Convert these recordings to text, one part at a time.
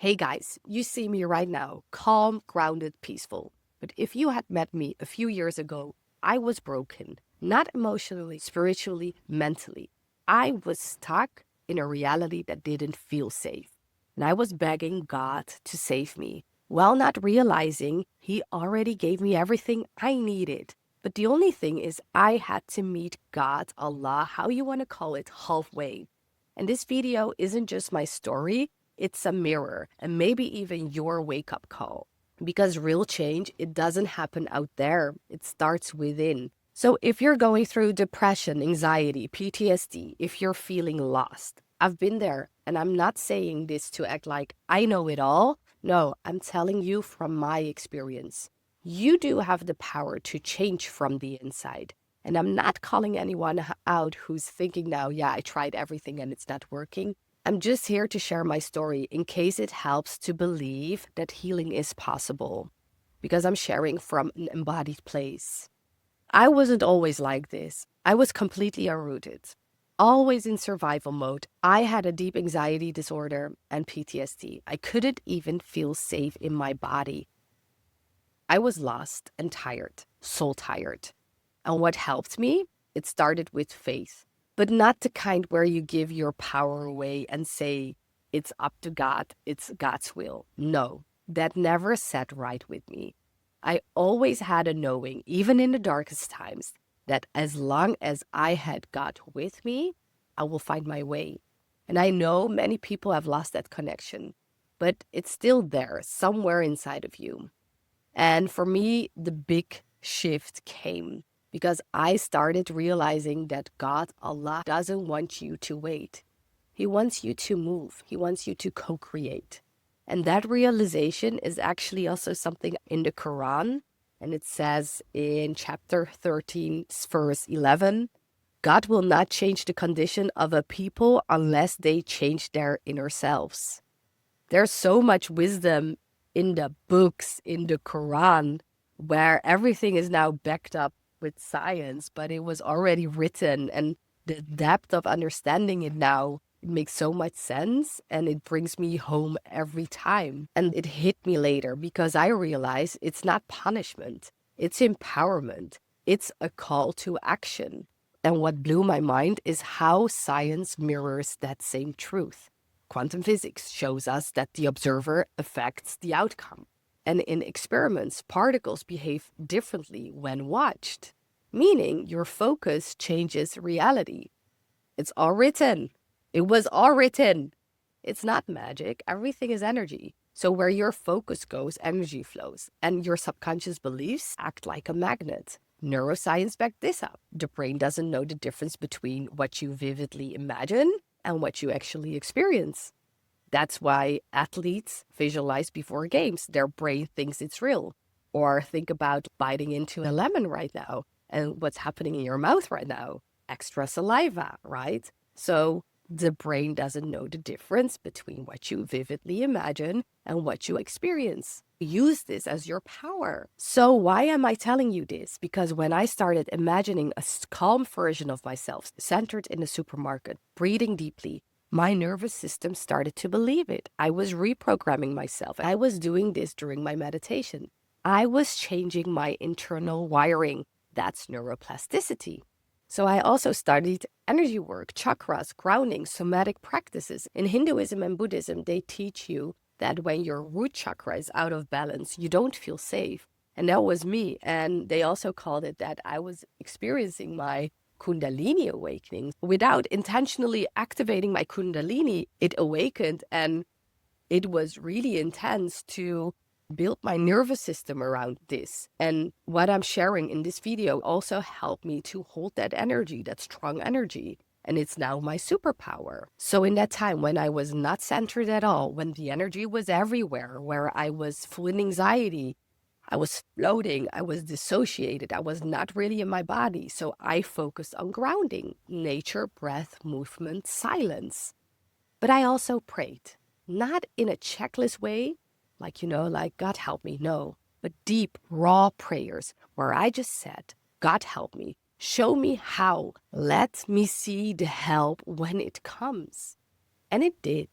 Hey guys, you see me right now, calm, grounded, peaceful. But if you had met me a few years ago, I was broken, not emotionally, spiritually, mentally. I was stuck in a reality that didn't feel safe. And I was begging God to save me, while not realizing He already gave me everything I needed. But the only thing is, I had to meet God, Allah, how you want to call it, halfway. And this video isn't just my story, it's a mirror and maybe even your wake up call. Because real change, it doesn't happen out there, it starts within. So if you're going through depression, anxiety, PTSD, if you're feeling lost, I've been there, and I'm not saying this to act like I know it all. No, I'm telling you from my experience. You do have the power to change from the inside. And I'm not calling anyone out who's thinking now, yeah, I tried everything and it's not working. I'm just here to share my story in case it helps to believe that healing is possible, because I'm sharing from an embodied place. I wasn't always like this. I was completely unrooted, always in survival mode. I had a deep anxiety disorder and PTSD. I couldn't even feel safe in my body. I was lost and tired, soul tired. And what helped me? It started with faith, but not the kind where you give your power away and say, it's up to God, it's God's will. No, that never sat right with me. I always had a knowing, even in the darkest times, that as long as I had God with me, I will find my way. And I know many people have lost that connection, but it's still there, somewhere inside of you. And for me, the big shift came because I started realizing that God, Allah, doesn't want you to wait. He wants you to move. He wants you to co-create. And that realization is actually also something in the Quran. And it says in chapter 13, verse 11, God will not change the condition of a people unless they change their inner selves. There's so much wisdom in the books, in the Quran, where everything is now backed up with science, but it was already written. And the depth of understanding it now, it makes so much sense. And it brings me home every time. And it hit me later because I realized it's not punishment, it's empowerment, it's a call to action. And what blew my mind is how science mirrors that same truth. Quantum physics shows us that the observer affects the outcome. And in experiments, particles behave differently when watched, meaning your focus changes reality. It's all written. It was all written. It's not magic. Everything is energy. So where your focus goes, energy flows. And your subconscious beliefs act like a magnet. Neuroscience backed this up. The brain doesn't know the difference between what you vividly imagine and what you actually experience. That's why athletes visualize before games. Their brain thinks it's real. Or think about biting into a lemon right now and what's happening in your mouth right now. Extra saliva, right? So the brain doesn't know the difference between what you vividly imagine and what you experience. Use this as your power. So why am I telling you this? Because when I started imagining a calm version of myself, centered in the supermarket, breathing deeply, my nervous system started to believe it. I was reprogramming myself. I was doing this during my meditation. I was changing my internal wiring. That's neuroplasticity. So I also studied energy work, chakras, grounding, somatic practices. In Hinduism and Buddhism, they teach you that when your root chakra is out of balance, you don't feel safe. And that was me. And they also called it that I was experiencing my Kundalini awakening. Without intentionally activating my Kundalini, it awakened, and it was really intense to build my nervous system around this. And what I'm sharing in this video also helped me to hold that energy, that strong energy. And it's now my superpower. So in that time when I was not centered at all, when the energy was everywhere, where I was full in anxiety, I was floating, I was dissociated, I was not really in my body. So I focused on grounding, nature, breath, movement, silence. But I also prayed, not in a checklist way, like God help me, no, but deep, raw prayers where I just said, God help me, show me how, let me see the help when it comes. And it did.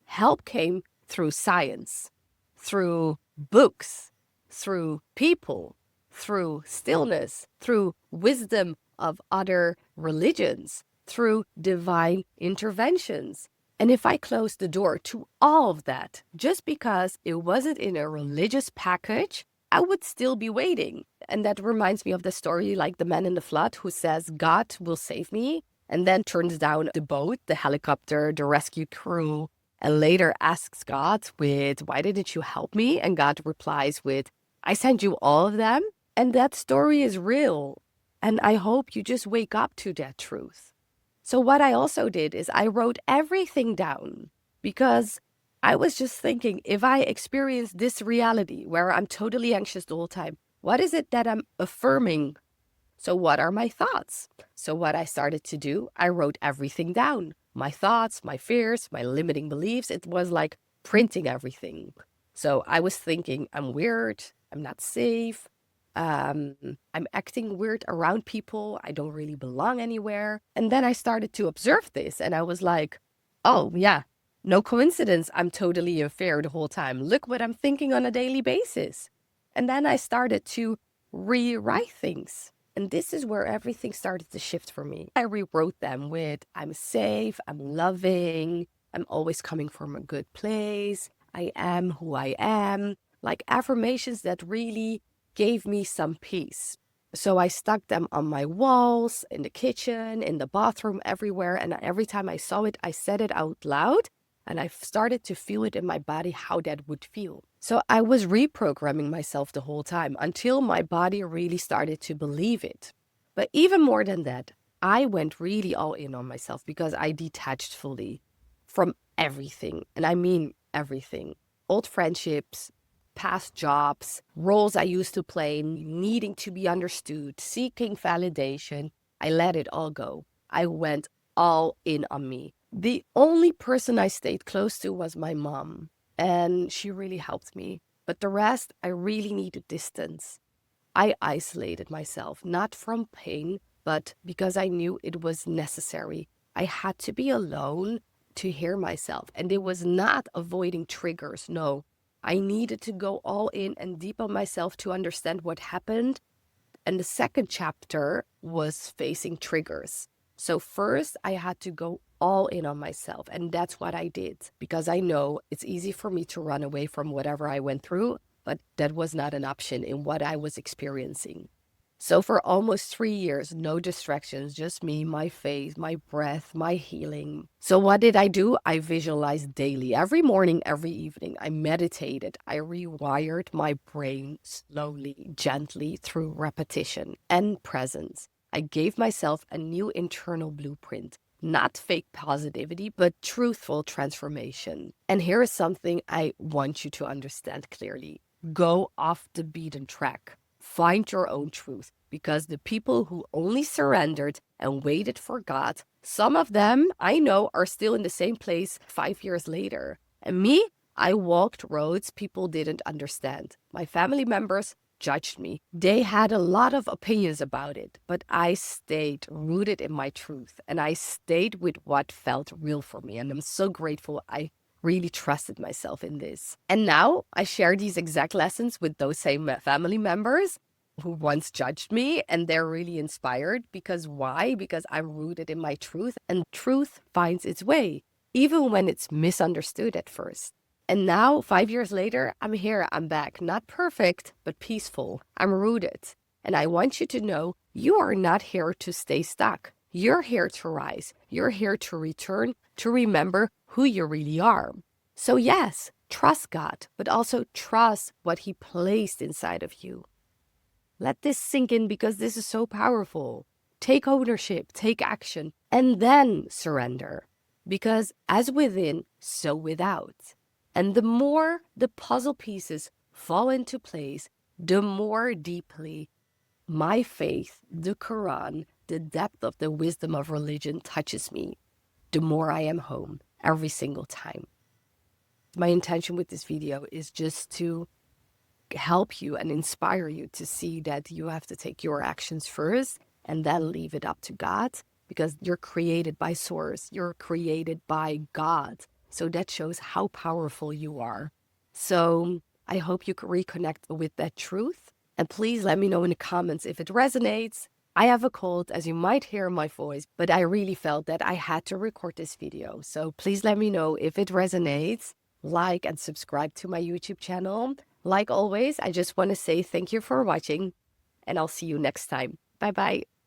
Help came through science, through books, through people, through stillness, through wisdom of other religions, through divine interventions. And if I closed the door to all of that just because it wasn't in a religious package, I would still be waiting. And that reminds me of the story like the man in the flood who says, God will save me, and then turns down the boat, the helicopter, the rescue crew, and later asks God with, why didn't you help me? And God replies with, I sent you all of them. And that story is real. And I hope you just wake up to that truth. So what I also did is I wrote everything down because I was just thinking, if I experience this reality where I'm totally anxious the whole time, what is it that I'm affirming? So what are my thoughts? So what I started to do, I wrote everything down. My thoughts, my fears, my limiting beliefs. It was like printing everything. So I was thinking, I'm weird. I'm not safe. I'm acting weird around people. I don't really belong anywhere. And then I started to observe this and I was like, oh, yeah, no coincidence. I'm totally in fear the whole time. Look what I'm thinking on a daily basis. And then I started to rewrite things. And this is where everything started to shift for me. I rewrote them with, I'm safe, I'm loving, I'm always coming from a good place, I am who I am. Like affirmations that really gave me some peace. So I stuck them on my walls, in the kitchen, in the bathroom, everywhere. And every time I saw it, I said it out loud. And I started to feel it in my body, how that would feel. So I was reprogramming myself the whole time until my body really started to believe it. But even more than that, I went really all in on myself because I detached fully from everything. And I mean everything. Old friendships, past jobs, roles I used to play, needing to be understood, seeking validation. I let it all go. I went all in on me. The only person I stayed close to was my mom, and she really helped me. But the rest, I really needed distance. I isolated myself, not from pain, but because I knew it was necessary. I had to be alone to hear myself, and it was not avoiding triggers, no. I needed to go all in and deep on myself to understand what happened. And the second chapter was facing triggers. So first I had to go all in on myself. And that's what I did because I know it's easy for me to run away from whatever I went through, but that was not an option in what I was experiencing. So for almost 3 years, no distractions, just me, my face, my breath, my healing. So what did I do? I visualized daily, every morning, every evening. I meditated. I rewired my brain slowly, gently through repetition and presence. I gave myself a new internal blueprint. Not fake positivity, but truthful transformation. And here is something I want you to understand clearly. Go off the beaten track. Find your own truth, because the people who only surrendered and waited for God, some of them I know are still in the same place 5 years later. And me, I walked roads people didn't understand. My family members judged me. They had a lot of opinions about it, but I stayed rooted in my truth and I stayed with what felt real for me. And I'm so grateful I really trusted myself in this. And now I share these exact lessons with those same family members who once judged me, and they're really inspired. Because why? Because I'm rooted in my truth, and truth finds its way, even when it's misunderstood at first. And now, 5 years later, I'm here, I'm back. Not perfect, but peaceful. I'm rooted. And I want you to know you are not here to stay stuck. You're here to rise. You're here to return, to remember who you really are. So yes, trust God, but also trust what He placed inside of you. Let this sink in because this is so powerful. Take ownership, take action, and then surrender. Because as within, so without. And the more the puzzle pieces fall into place, the more deeply my faith, the Quran, the depth of the wisdom of religion touches me, the more I am home every single time. My intention with this video is just to help you and inspire you to see that you have to take your actions first and then leave it up to God, because you're created by Source. You're created by God. So that shows how powerful you are. So I hope you can reconnect with that truth. And please let me know in the comments if it resonates. I have a cold, as you might hear in my voice, but I really felt that I had to record this video. So please let me know if it resonates. Like and subscribe to my YouTube channel. Like always, I just want to say thank you for watching, and I'll see you next time. Bye bye.